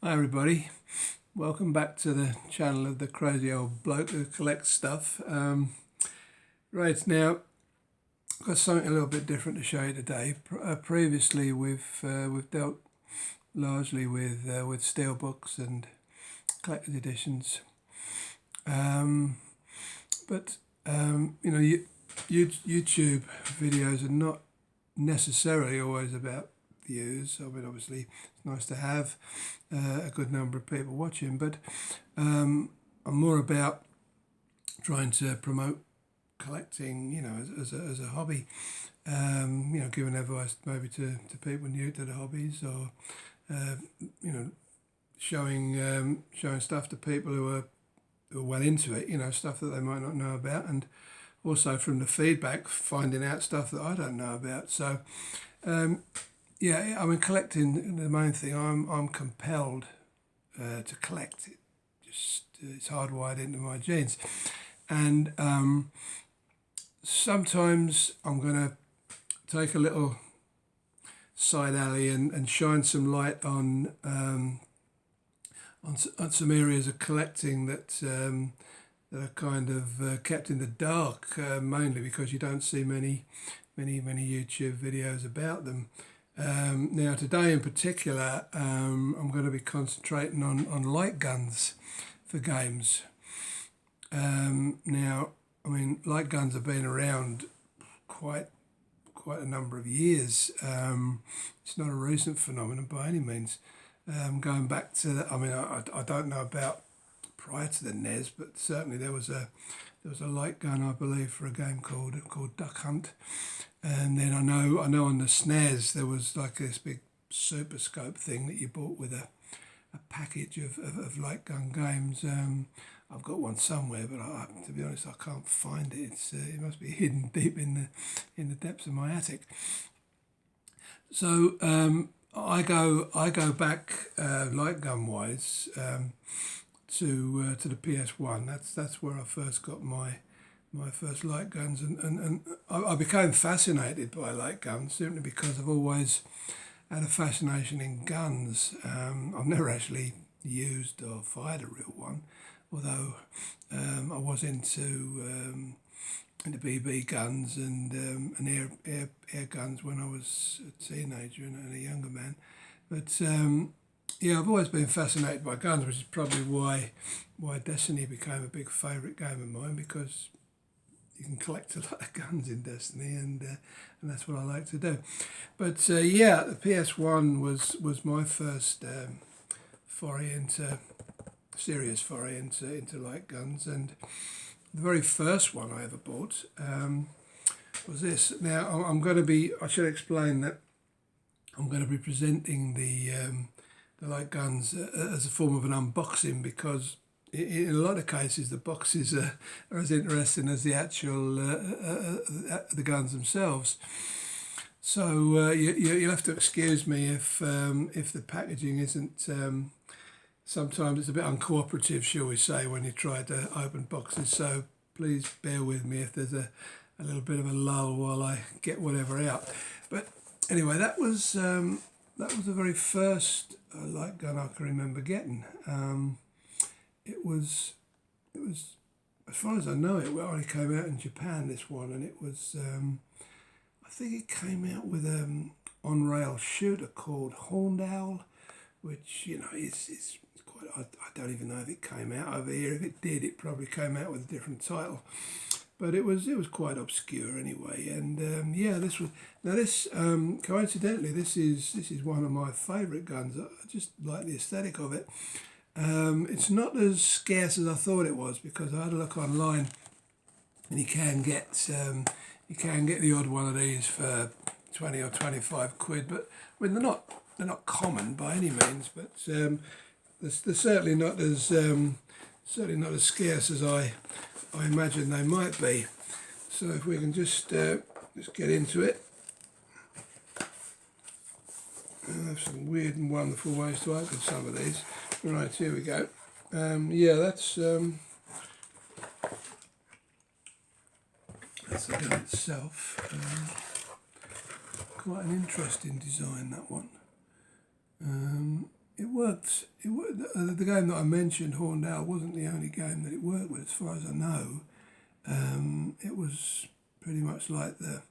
Hi everybody, welcome back to the channel of the crazy old bloke who collects stuff. Right now, I've got something a little bit different to show you today. Previously, we've dealt largely with steelbooks and collector's editions, but YouTube videos are not necessarily always about views. I mean, obviously, it's nice to have a good number of people watching, but I'm more about trying to promote collecting, as a hobby. Giving advice maybe to people new to the hobbies, or showing stuff to people who are well into it. Stuff that they might not know about, and also from the feedback, finding out stuff that I don't know about. So. I mean, collecting, the main thing, I'm compelled to collect it. It's hardwired into my genes, and sometimes I'm going to take a little side alley and shine some light on some areas of collecting that are kind of kept in the dark, mainly because you don't see many YouTube videos about them. Now today in particular, I'm going to be concentrating on light guns for games. Now, I mean, light guns have been around quite a number of years. It's not a recent phenomenon by any means. Going back to I don't know about prior to the NES, but certainly there was a light gun, I believe, for a game called Duck Hunt. And then I know on the SNES there was like this big super scope thing that you bought with a package of light gun games. I've got one somewhere, but to be honest, I can't find it. It must be hidden deep in the depths of my attic. So I go back light gun wise to the PS1. That's where I first got my first light guns, and I became fascinated by light guns simply because I've always had a fascination in guns. I've never actually used or fired a real one, although I was into BB guns and air guns when I was a teenager and a younger man. But I've always been fascinated by guns, which is probably why Destiny became a big favourite game of mine, because you can collect a lot of guns in Destiny, and that's what I like to do. But the PS1 was my first serious foray into light guns, and the very first one I ever bought was this. Now I should explain that I'm going to be presenting the light guns as a form of an unboxing, because in a lot of cases the boxes are as interesting as the actual the guns themselves. So you'll have to excuse me if the packaging isn't. Sometimes it's a bit uncooperative, shall we say, when you try to open boxes. So please bear with me if there's a little bit of a lull while I get whatever out. But anyway, that was the very first light gun I can remember getting. It was, as far as I know, it only came out in Japan, this one, and it was, I think it came out with an on-rail shooter called Horned Owl, which, is quite, I don't even know if it came out over here. If it did, it probably came out with a different title. But it was quite obscure anyway, and coincidentally, this is one of my favourite guns. I just like the aesthetic of it. It's not as scarce as I thought it was, because I had a look online, and you can get the odd one of these for 20 or 25 quid. But I mean, they're not common by any means, but they're certainly not as scarce as I imagine they might be. So if we can just get into it. I have some weird and wonderful ways to open some of these. Right, here we go. That's the gun itself. Quite an interesting design, that one. It worked. The game that I mentioned, Horned Owl, wasn't the only game that it worked with, as far as I know. It was pretty much like the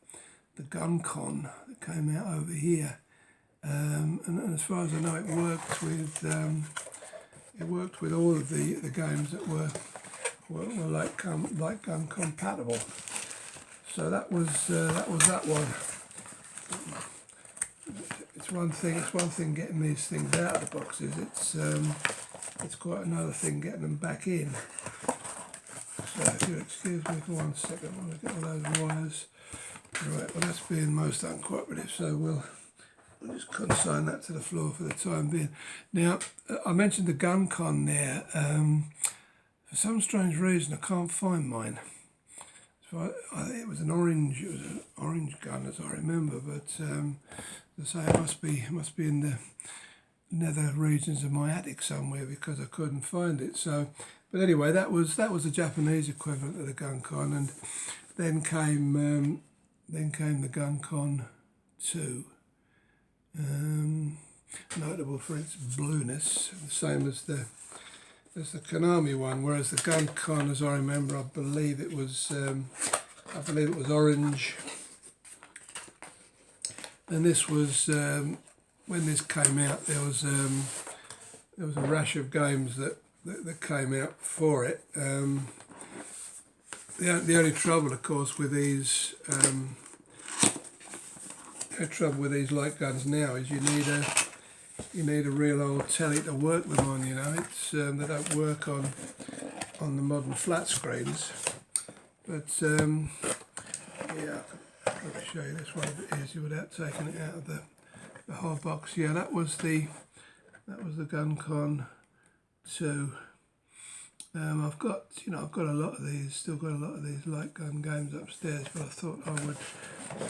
Gun Con that came out over here, and as far as I know, it worked with all of the games that were like gun compatible. So that was that one. It's one thing getting these things out of the boxes. It's quite another thing getting them back in. So if you'll excuse me for 1 second, I want to get all those wires. Right, well that's being most uncooperative, so we'll just consign that to the floor for the time being. Now, I mentioned the Gun Con there. For some strange reason, I can't find mine. So it was an orange gun, as I remember, but as I say, it must be in the nether regions of my attic somewhere, because I couldn't find it. So, but anyway, that was the Japanese equivalent of the Gun Con, and then came the Gun Con 2. Notable for its blueness, the same as the Konami one, whereas the Gun Con, as I remember, I believe it was orange. And this was when this came out, there was a rash of games that came out for it. The only trouble, of course, with these light guns now is you need a real old telly to work them on. You know, it's they don't work on the modern flat screens. But yeah, I can probably show you this one a bit easier without taking it out of the whole box. Yeah, that was the Gun Con 2. I've got a lot of these, still got a lot of these light gun games upstairs, but I thought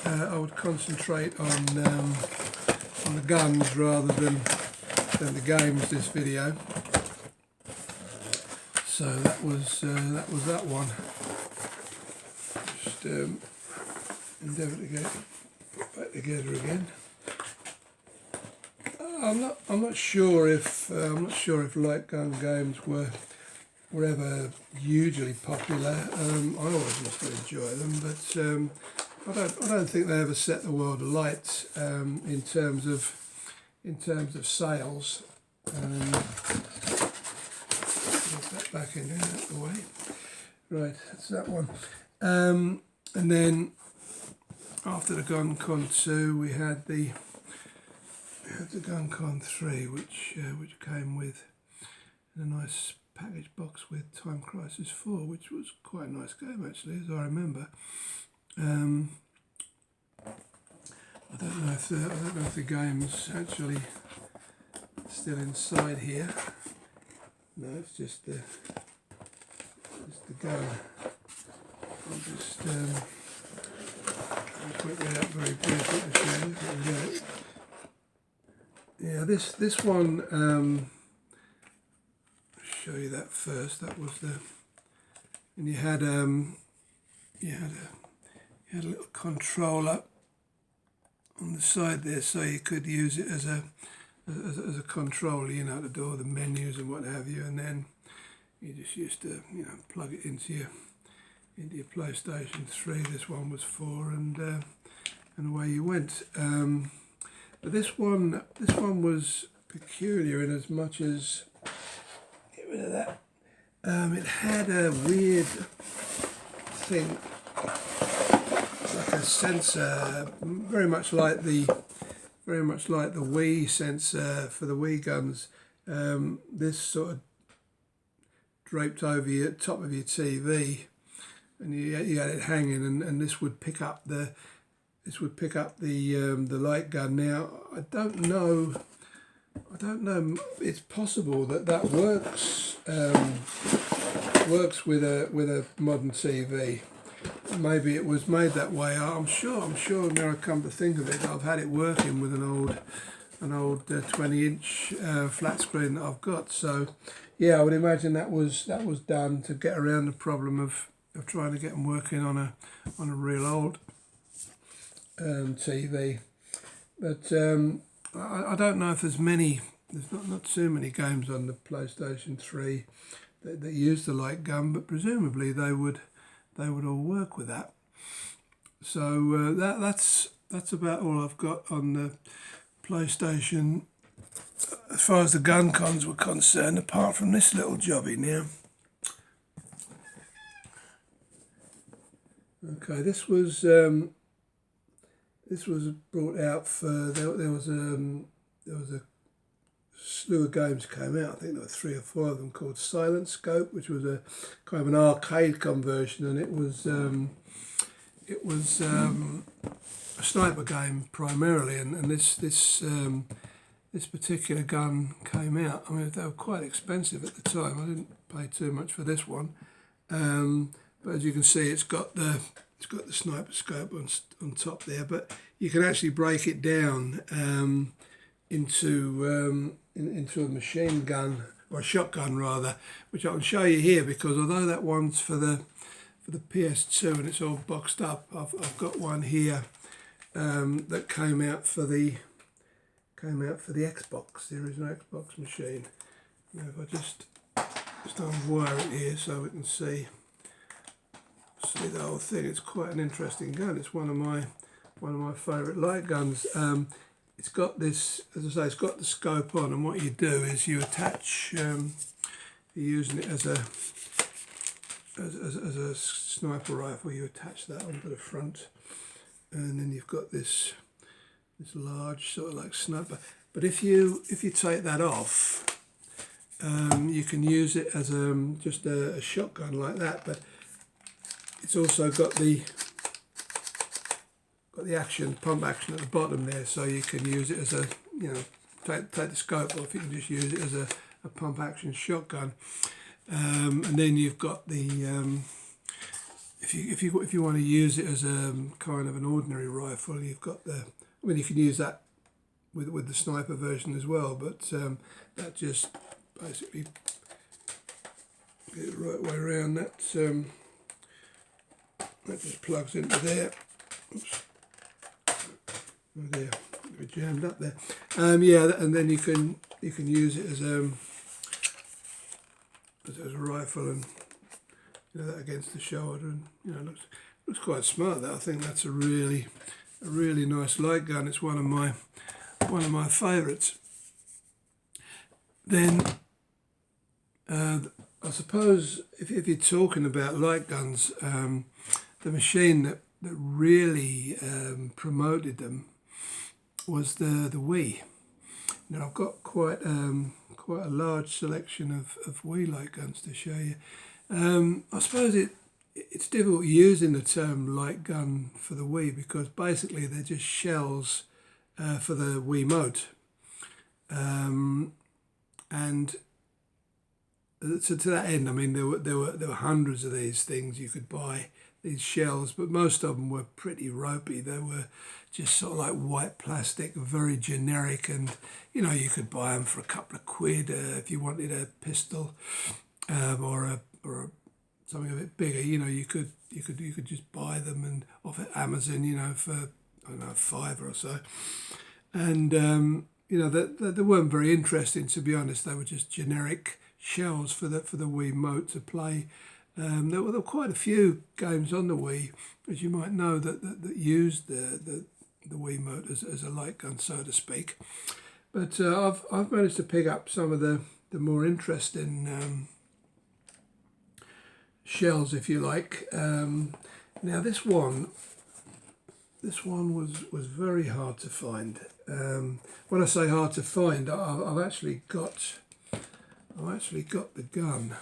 I would concentrate on the guns rather than the games this video. So that was that one. Just endeavour to get it back together again. I'm not sure if light gun games were ever hugely popular. I always used to enjoy them, but I don't think they ever set the world alight in terms of sales. Get that back in there, out of the way. Right, that's that one. And then after the Gun Con 2, we had the Gun Con 3, which came with a nice package box with Time Crisis 4, which was quite a nice game actually, as I remember. I don't know if the game's actually still inside here. No, it's just the gun. I'll just put that up very briefly to show you. Yeah, this one. Show you that first. That was and you had a little controller on the side there, so you could use it as a controller, you know, to do all the menus and what have you, and then you just used to, you know, plug it into your PlayStation 3. This one was 4, and away you went. But this one was peculiar in as much as, get rid of that. It had a weird thing, like a sensor, very much like the Wii sensor for the Wii guns. This sort of draped over your top of your TV, and you had it hanging, and this would pick up the light gun. Now I don't know. It's possible that works with a modern TV. Maybe it was made that way. I'm sure. Now I come to think of it, I've had it working with an old 20-inch flat screen that I've got. So yeah, I would imagine that was done to get around the problem of trying to get them working on a real old TV. But I don't know if there's many there's not too many games on the PlayStation 3 that use the light gun, but presumably they would all work with that. So that's about all I've got on the PlayStation as far as the gun cons were concerned, apart from this little jobby now. Okay, this was brought out for there was a slew of games came out. I think there were 3 or 4 of them called Silent Scope, which was a kind of an arcade conversion, and it was a sniper game primarily, and this particular gun came out. I mean, they were quite expensive at the time. I didn't pay too much for this one, but as you can see, it's got the sniper scope on top there. But you can actually break it down into a machine gun, or a shotgun rather, which I can show you here, because although that one's for the PS2 and it's all boxed up, I've got one here that came out for the Xbox, the original Xbox machine. Now if I just unwire it here so we can see the whole thing. It's quite an interesting gun. It's one of my favourite light guns. It's got this, as I say, it's got the scope on, and what you do is you attach, you're using it as a sniper rifle, you attach that onto the front, and then you've got this large sort of like sniper. But if you take that off, you can use it as just a shotgun like that. But it's also got the pump action at the bottom there, so you can use it as a, take the scope off. You can just use it as a pump action shotgun. And then you've got the if you want to use it as a kind of an ordinary rifle, you've got you can use that with the sniper version as well, but that just basically get it the right way around. That just plugs into there. Oops. Oh there, we're jammed up there. And then you can use it as a rifle, and that against the shoulder, and looks quite smart. That I think that's a really nice light gun. It's one of my favourites. Then I suppose if you're talking about light guns, the machine that really promoted them was the Wii. Now I've got quite a large selection of Wii light guns to show you. I suppose it's difficult using the term light gun for the Wii, because basically they're just shells for the Wiimote, and so to that end, I mean, there were hundreds of these things you could buy, these shells, but most of them were pretty ropey. They were just sort of like white plastic, very generic, and you could buy them for a couple of quid if you wanted a pistol, or something a bit bigger. You could just buy them and off at Amazon, for I don't know, £5 or so, and they weren't very interesting, to be honest. They were just generic shells for the Wiimote to play. There were quite a few games on the Wii, as you might know, that used the Wiimote as a light gun, so to speak. But I've managed to pick up some of the more interesting shells, if you like. Now this one was very hard to find. When I say hard to find, I've actually got the gun.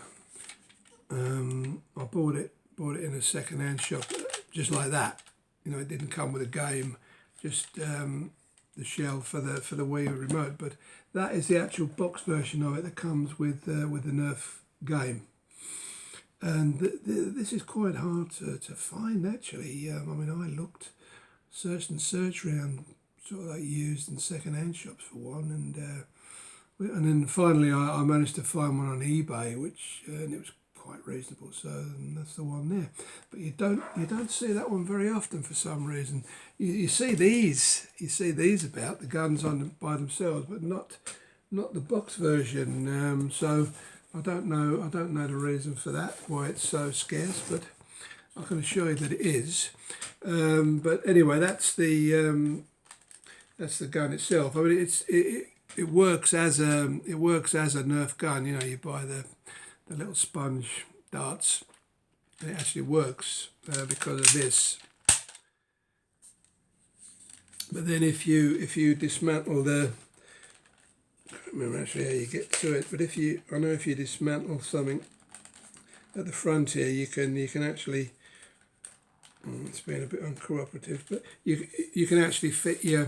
I bought it in a second-hand shop, just like that. It didn't come with a game, just the shell for the Wii remote. But that is the actual box version of it that comes with the Nerf game. And this is quite hard to find, actually. I mean, I searched around, sort of like used and second-hand shops for one, and then finally I managed to find one on eBay, and it was quite reasonable, so that's the one there. But you don't see that one very often for some reason. You see these about the guns by themselves, but not not the box version. So I don't know the reason for that, why it's so scarce, but I can assure you that it is. But anyway, that's the gun itself. I mean, it works as a Nerf gun. You know, you buy the little sponge darts, and it actually works because of this. But then if you dismantle the, I can't remember actually how you get to it, but if you dismantle something at the front here, you can actually, it's been a bit uncooperative, but you can actually fit your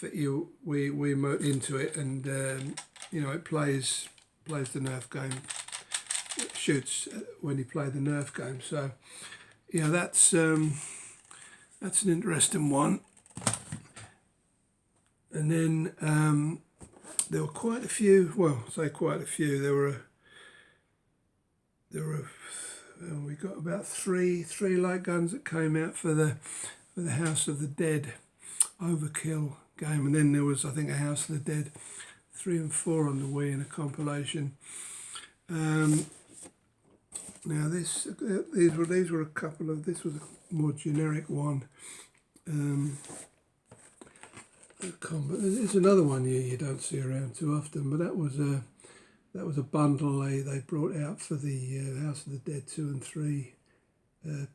Wii Wiimote into it, and you know, it plays the Nerf game. It shoots when you play the Nerf game. So yeah, that's an interesting one. And then there were quite a few. Well, say quite a few. There were. We got about three light guns that came out for the House of the Dead Overkill game, and then there was, I think, a House of the Dead 3 and 4 on the Wii in a compilation. Now these were a couple of. This was a more generic one. There's another one you don't see around too often, but that was a bundle they brought out for the House of the Dead 2 and 3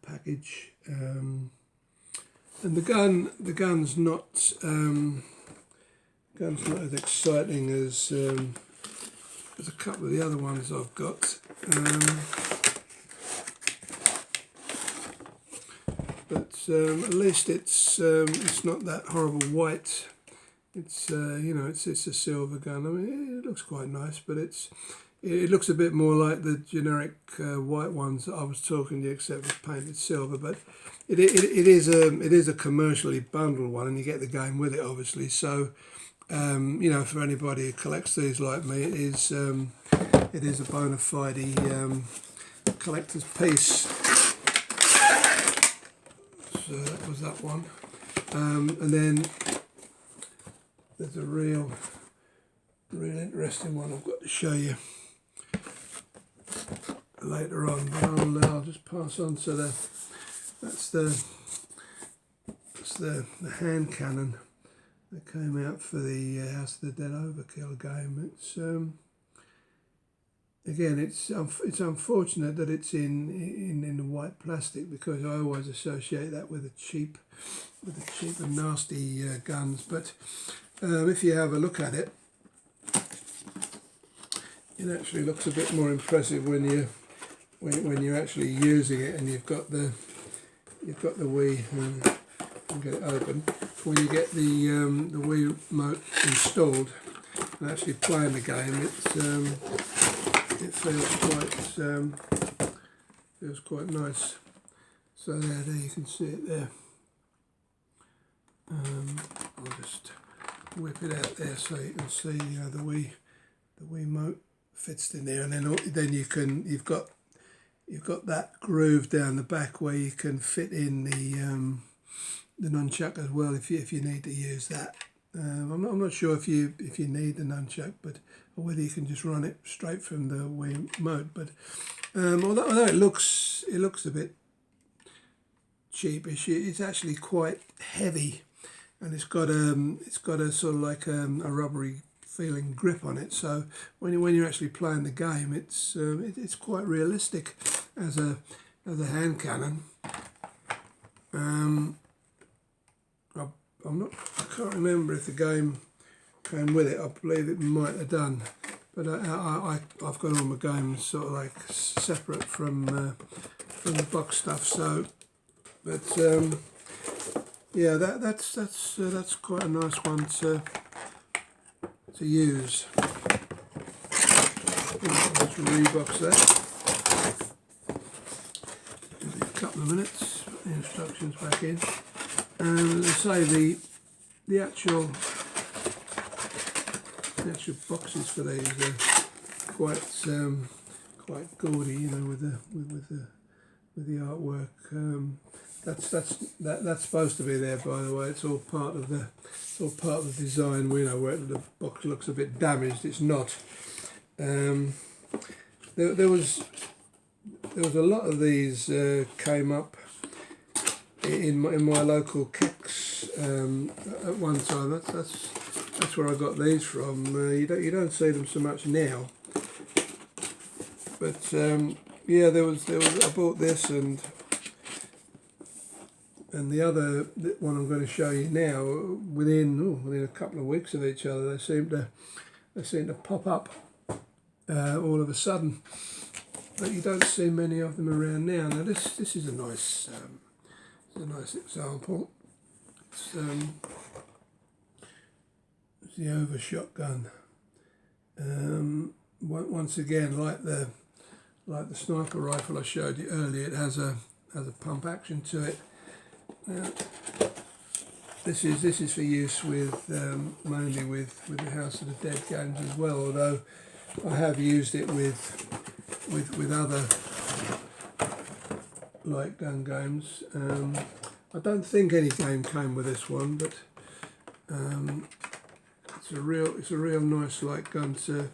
package, and the gun's not as exciting as a couple of the other ones I've got. But at least it's not that horrible white. It's you know, it's a silver gun. I mean, it looks quite nice, but it looks a bit more like the generic white ones that I was talking to you, except it's painted silver. But it is a commercially bundled one, and you get the game with it, obviously. So you know, for anybody who collects these like me, it is a bona fide collector's piece. So that was that one, and then there's a real interesting one I've got to show you later on, but I'll just pass on to that's the hand cannon that came out for the House of the Dead Overkill game. It's again, it's unfortunate that it's in the white plastic, because I always associate that with the cheap and nasty guns. But if you have a look at it, it actually looks a bit more impressive when you're actually using it, and you've got the Wii. And get it open. When you get the Wii remote installed and actually playing the game, it feels quite nice. So there you can see it there. I'll just whip it out there so you can see the Wii remote fits in there, and then you've got that groove down the back where you can fit in the nunchuck as well if you need to use that. I'm not sure if you need the nunchuck, or whether you can just run it straight from the Wii remote. But although it looks a bit cheapish, it's actually quite heavy, and it's got a sort of like a rubbery feeling grip on it. So when you're actually playing the game, it's quite realistic as a hand cannon. I can't remember if the game came with it. I believe it might have done, but I've got all my games sort of like separate from the box stuff. So, but yeah, that's quite a nice one to use. Let's rebox that. Give it a couple of minutes. Put the instructions back in. And as I say, the actual boxes for these are quite gaudy, you know, with the artwork. that's supposed to be there, by the way. It's all part of the design. We know where the box looks a bit damaged. It's not. There was a lot of these came up in my local kicks at one time. That's where I got these from. You don't see them so much now, but yeah, there was I bought this and the other one I'm going to show you now. Within a couple of weeks of each other, they seem to pop up all of a sudden. But you don't see many of them around now. Now this is a nice example. It's the overshot gun. Once again, like the sniper rifle I showed you earlier, it has a pump action to it. Now, this is for use with mainly with the House of the Dead games as well. Although I have used it with other light gun games. I don't think any game came with this one, but it's a real nice light gun to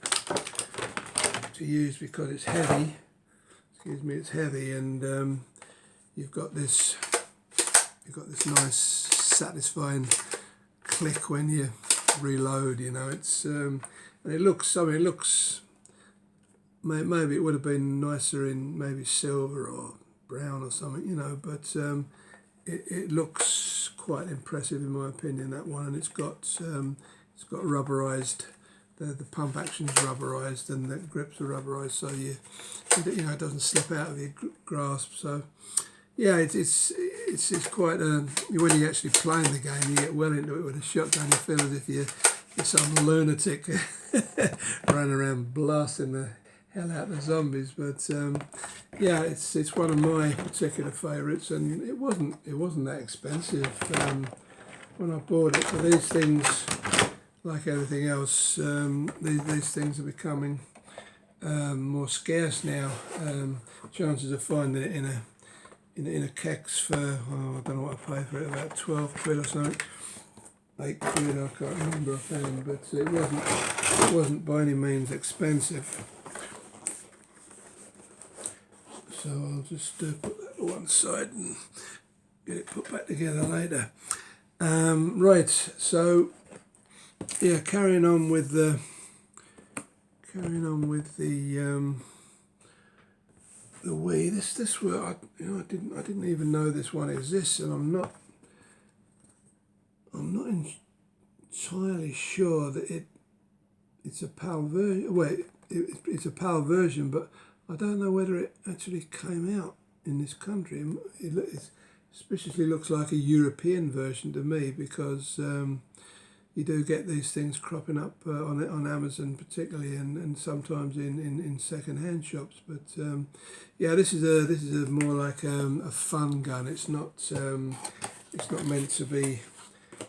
use because it's heavy. Excuse me, it's heavy, and you've got this nice satisfying click when you reload. You know, it's and it looks. I mean, it looks. Maybe it would have been nicer in maybe silver or brown or something, you know, but it looks quite impressive in my opinion, that one, and it's got rubberized. The pump action's rubberized and the grips are rubberized, so you know it doesn't slip out of your grasp. So yeah, it's quite when you're actually playing the game, you get well into it with a shotgun. You feel as if you're some lunatic running around blasting the hell out the zombies. But yeah, it's one of my particular favourites, and it wasn't that expensive when I bought it. But these things, like everything else, these things are becoming more scarce now. Chances of finding it in a kex for I don't know what I paid for it, about 12 quid or something, 8 quid, I can't remember offhand, but it wasn't by any means expensive. So I'll just put that to one side and get it put back together later. Right, so yeah, carrying on with the Wii. This were I didn't even know this one exists, and I'm not entirely sure that it's a PAL version. Well, it's a PAL version, but I don't know whether it actually came out in this country. It suspiciously looks like a European version to me, because you do get these things cropping up on Amazon particularly, and sometimes in second-hand shops. But yeah, this is a more like a fun gun. It's not meant to be.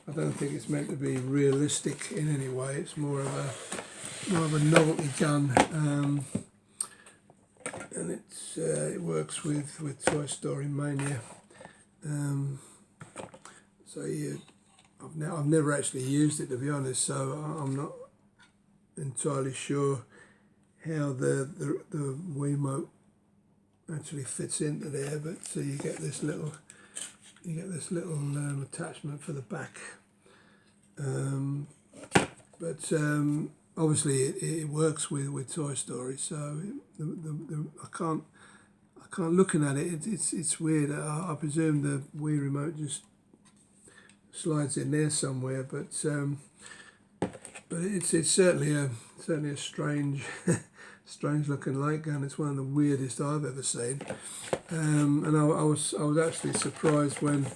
I don't think it's meant to be realistic in any way. It's more of a novelty gun, and it works with Toy Story Mania. So yeah, I've never actually used it, to be honest, so I'm not entirely sure how the Wiimote actually fits into there. But you get this little attachment for the back. But obviously it works with Toy Story, so I can't looking at it. It's weird. I presume the Wii remote just slides in there somewhere, but it's certainly a strange looking light gun. It's one of the weirdest I've ever seen, and I was actually surprised when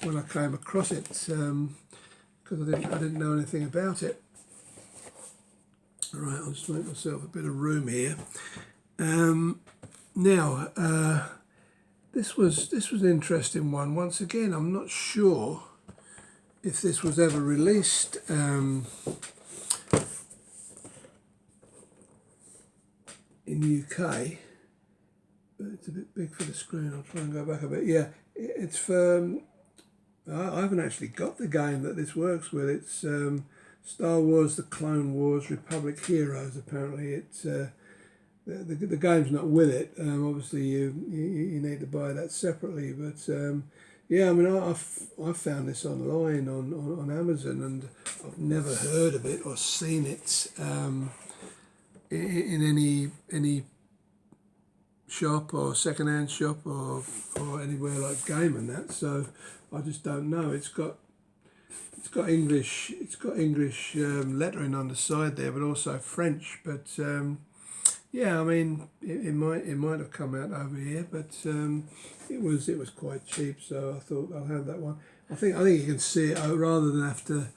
I came across it, because I didn't know anything about it. Right, I'll just make myself a bit of room here. Now, this was an interesting one. Once again, I'm not sure if this was ever released in the UK, but it's a bit big for the screen. I'll try and go back a bit. Yeah, It's for. I haven't actually got the game that this works with. It's Star Wars: The Clone Wars Republic Heroes. Apparently, it's the game's not with it. Obviously, you need to buy that separately. But yeah, I mean, I found this online on Amazon, and I've never heard of it or seen it in any shop or second-hand shop or anywhere like Game and that. So I just don't know. It's got English lettering on the side there, but also French. But yeah, I mean, it might have come out over here, but it was quite cheap, so I thought I'll have that one. I think you can see it rather than have to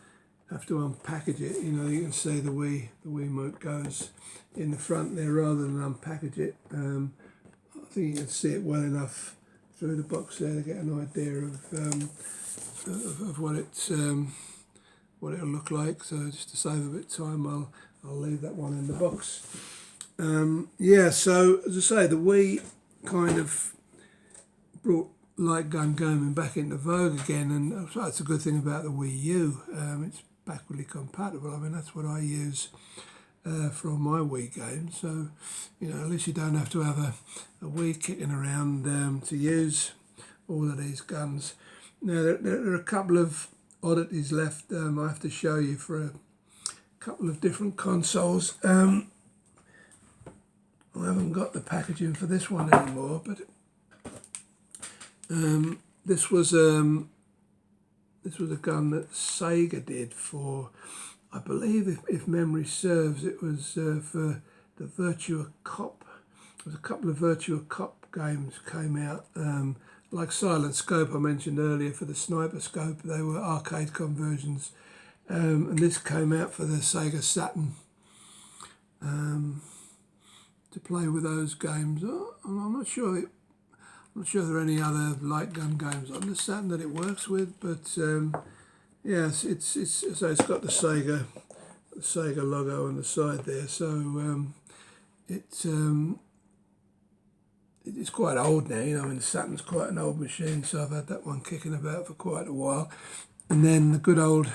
unpackage it. You know, you can see the Wiimote goes in the front there rather than unpackage it. I think you can see it well enough through the box there to get an idea of what it'll look like. So just to save a bit of time, I'll leave that one in the box. Yeah, so as I say, the Wii kind of brought light gun gaming back into vogue again, and that's a good thing about the Wii U. It's backwardly compatible. I mean, that's what I use for all my Wii games. So, you know, at least you don't have to have a Wii kicking around to use all of these guns. Now, there are a couple of oddities left I have to show you for a couple of different consoles. I haven't got the packaging for this one anymore, but this was a gun that Sega did for, I believe, if memory serves, it was for the Virtua Cop. There was a couple of Virtua Cop games came out, like Silent Scope I mentioned earlier for the Sniper Scope. They were arcade conversions, and this came out for the Sega Saturn. To play with those games. I'm not sure there are any other light gun games on the Saturn that it works with, but yes, it's got the Sega logo on the side there. So it's quite old now. You know, I mean, the Saturn's quite an old machine, so I've had that one kicking about for quite a while. And then the good old,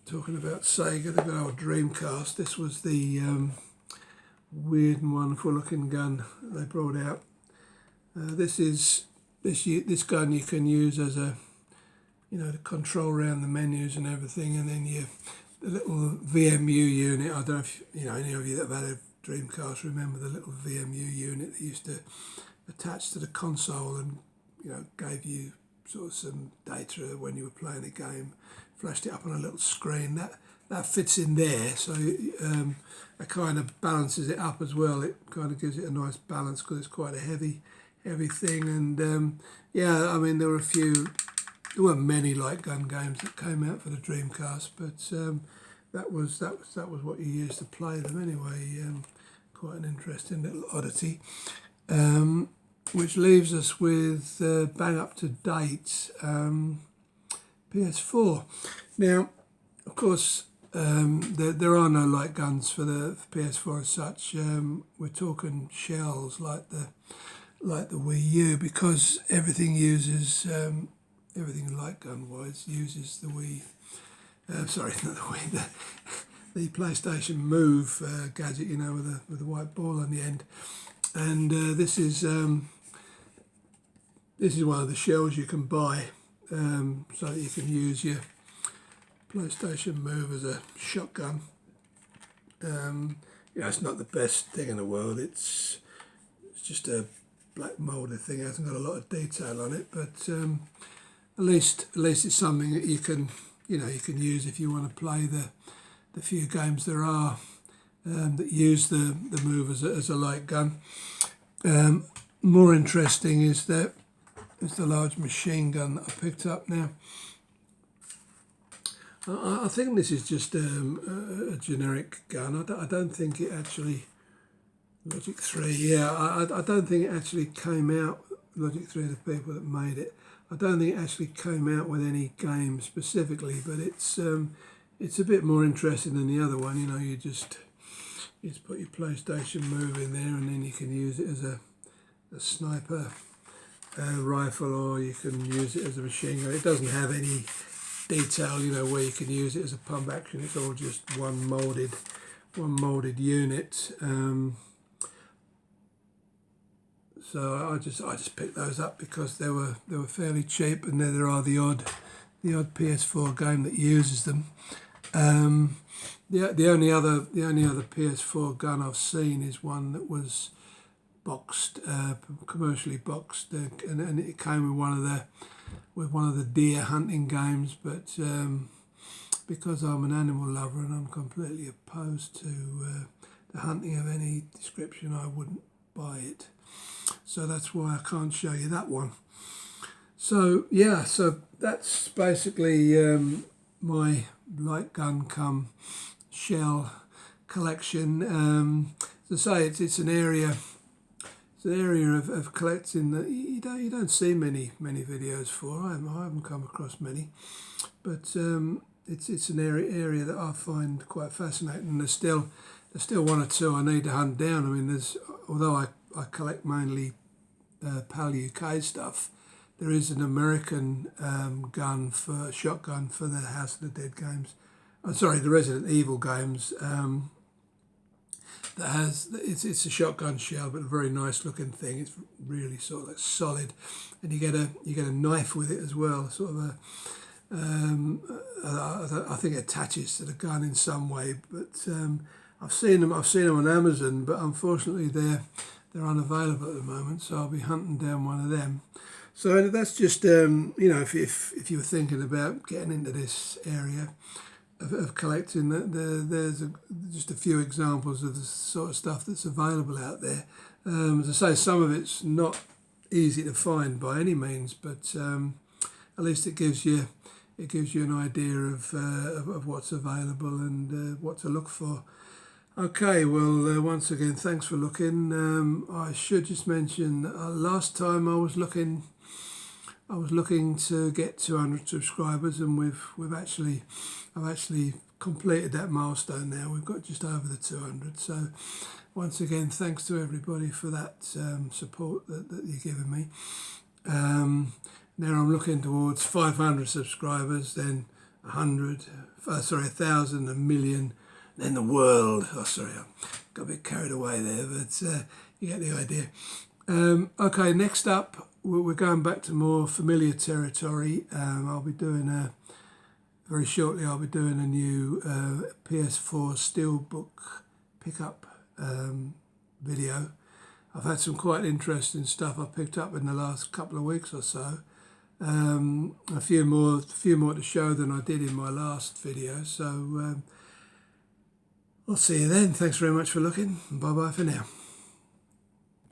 talking about Sega, the good old Dreamcast. This was the weird and wonderful looking gun they brought out. This gun you can use as a, you know, to control around the menus and everything, and then the little VMU unit. I don't know if you know any of you that have had a Dreamcast remember the little VMU unit that used to attach to the console and, you know, gave you sort of some data when you were playing a game, flashed it up on a little screen. That fits in there, so it kind of balances it up as well. It kind of gives it a nice balance because it's quite a heavy thing. And yeah, I mean, there weren't many light gun games that came out for the Dreamcast, but that was what you used to play them anyway. Quite an interesting little oddity. Which leaves us with bang up to date PS4. Now, of course, there are no light guns for the PS4 as such. We're talking shells like the Wii U, because everything light gun wise uses the Wii. Sorry, not the Wii. The PlayStation Move gadget, you know, with the white ball on the end. And this is one of the shells you can buy, so that you can use your PlayStation Move as a shotgun. You know, it's not the best thing in the world. It's just a black moulded thing. It hasn't got a lot of detail on it, but at least it's something that you can use if you want to play the few games there are that use the Move as a light gun. More interesting is the large machine gun that I picked up now. I think this is just a generic gun. I don't think it actually, Logic 3, yeah, I don't think it actually came out, Logic 3, the people that made it, I don't think it actually came out with any game specifically, but it's a bit more interesting than the other one. You know, you just put your PlayStation Move in there, and then you can use it as a sniper rifle, or you can use it as a machine gun. It doesn't have any detail, you know, where you can use it as a pump action. It's all just one moulded unit. So I just picked those up because they were fairly cheap, and there are the odd PS4 game that uses them. The only other PS4 gun I've seen is one that was boxed, commercially boxed, and it came with one of the deer hunting games. But because I'm an animal lover and I'm completely opposed to the hunting of any description, I wouldn't buy it. So that's why I can't show you that one. So yeah, so that's basically my light gun come shell collection. As I say, it's an area of collecting that you don't see many videos for. I haven't come across many, but it's an area that I find quite fascinating. And there's still one or two I need to hunt down. I mean, although I collect mainly PAL UK stuff, there is an American shotgun for the House of the Dead games. The Resident Evil games. It's a shotgun shell, but a very nice looking thing. It's really sort of like solid, and you get a knife with it as well. Sort of I think it attaches to the gun in some way. But I've seen them on Amazon, but unfortunately they're unavailable at the moment. So I'll be hunting down one of them. So that's just if you were thinking about getting into this area of collecting, there's just a few examples of the sort of stuff that's available out there. As I say, some of it's not easy to find by any means, but at least it gives you an idea of what's available and what to look for. Okay, well, once again, thanks for looking. I should just mention, last time I was looking to get 200 subscribers, and I've actually completed that milestone now. We've got just over the 200. So once again, thanks to everybody for that support that you're giving me. Now I'm looking towards 500 subscribers, then 1,000, a million, then the world. I got a bit carried away there, but you get the idea. Okay, next up, we're going back to more familiar territory. I'll be doing very shortly a new PS4 Steelbook pickup video. I've had some quite interesting stuff I picked up in the last couple of weeks or so. A few more to show than I did in my last video. So I'll see you then. Thanks very much for looking. Bye bye for now.